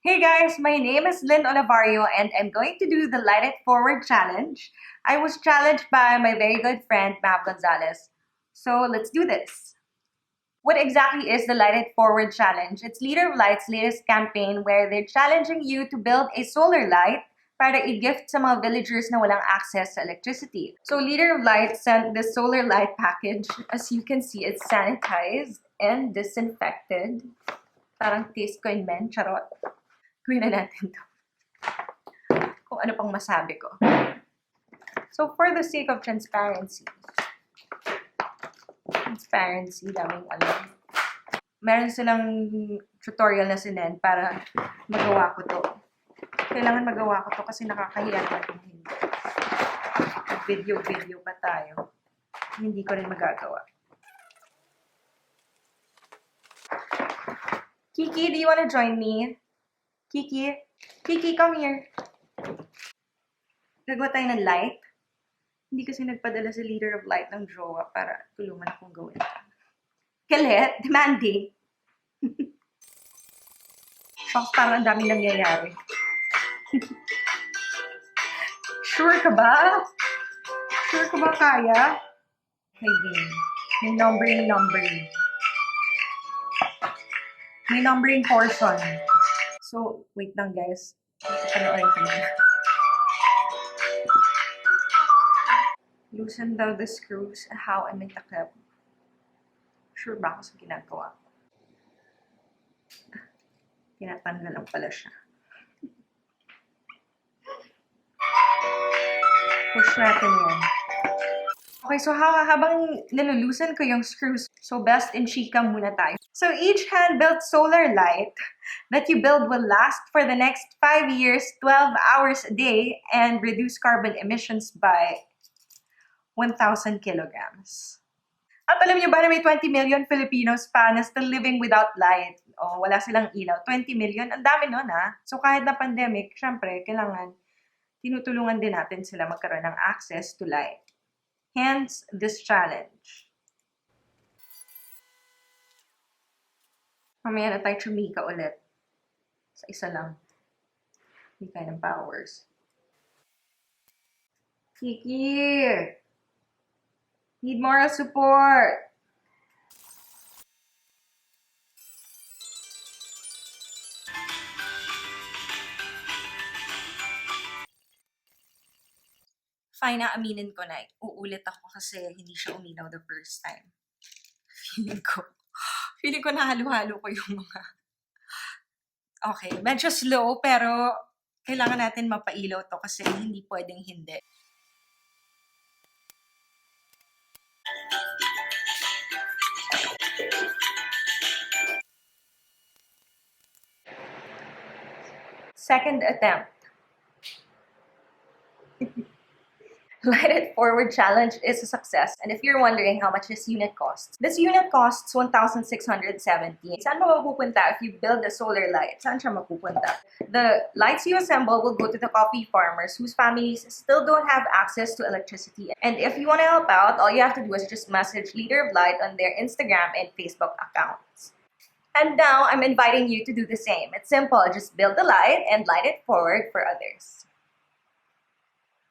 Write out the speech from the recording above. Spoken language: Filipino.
Hey guys, my name is Lyn Olavario and I'm going to do the Light It Forward challenge. I was challenged by my very good friend Mav Gonzalez. So let's do this. What exactly is the Light It Forward challenge? It's Leader of Light's latest campaign where they're challenging you to build a solar light para i-gift sa mga villagers na walang access sa electricity. So Leader of Light sent this solar light package. As you can see, it's sanitized and disinfected. Parang taste ko in men, charot. Gawin na natin to. Kung ano pang masabi ko. So, for the sake of transparency, daming alam. Meron silang tutorial na sinend para magawa ko to. Kailangan magawa ko to kasi nakakahiya naman kung hindi. Video pa tayo. Hindi ko rin magagawa. Kiki, do you wanna join me? Kiki, come here. Gagawa tayo ng light. Hindi kasi nagpadala sa Leader of Light ng jowa para tulungan akong gawin. Galit, demanding. Shocks, parang ang daming nangyayari. Sure ka ba? Sure ka ba kaya? May game. May numbering. May numbering portion. So, wait lang guys. Panoorin ko na. Loosen daw the screws. How I may takip. Sure ba ako sa ginagawa? Tinatanggal lang pala siya. Push natin yan. Okay, so habang nilulusan ko yung screws, so best in chika muna tayo. So each hand-built solar light that you build will last for the next 5 years, 12 hours a day, and reduce carbon emissions by 1,000 kilograms. At alam niyo ba na may 20 million Filipinos pa na still living without light? O wala silang ilaw. 20 million? Ang dami nun ha. So kahit na pandemic, syempre, kailangan tinutulungan din natin sila magkaroon ng access to light. Hence, this challenge. Mamaya na tayo chumika ulit. Sa isa lang. Hindi kaya ng powers. Kiki! Need moral support! Fine na, aminin ko na. Uulit ako kasi hindi siya uminaw the first time. Feeling ko nahalo-halo ko yung mga... Okay, medyo slow pero kailangan natin mapailaw to kasi hindi pwedeng hindi. Second attempt. Light It Forward Challenge is a success. And if you're wondering how much this unit costs $1,670. Saan mo mapupunta if you build a solar light? Saan siya mapupunta? The lights you assemble will go to the coffee farmers whose families still don't have access to electricity. And if you want to help out, all you have to do is just message Leader of Light on their Instagram and Facebook accounts. And now I'm inviting you to do the same. It's simple. Just build the light and light it forward for others.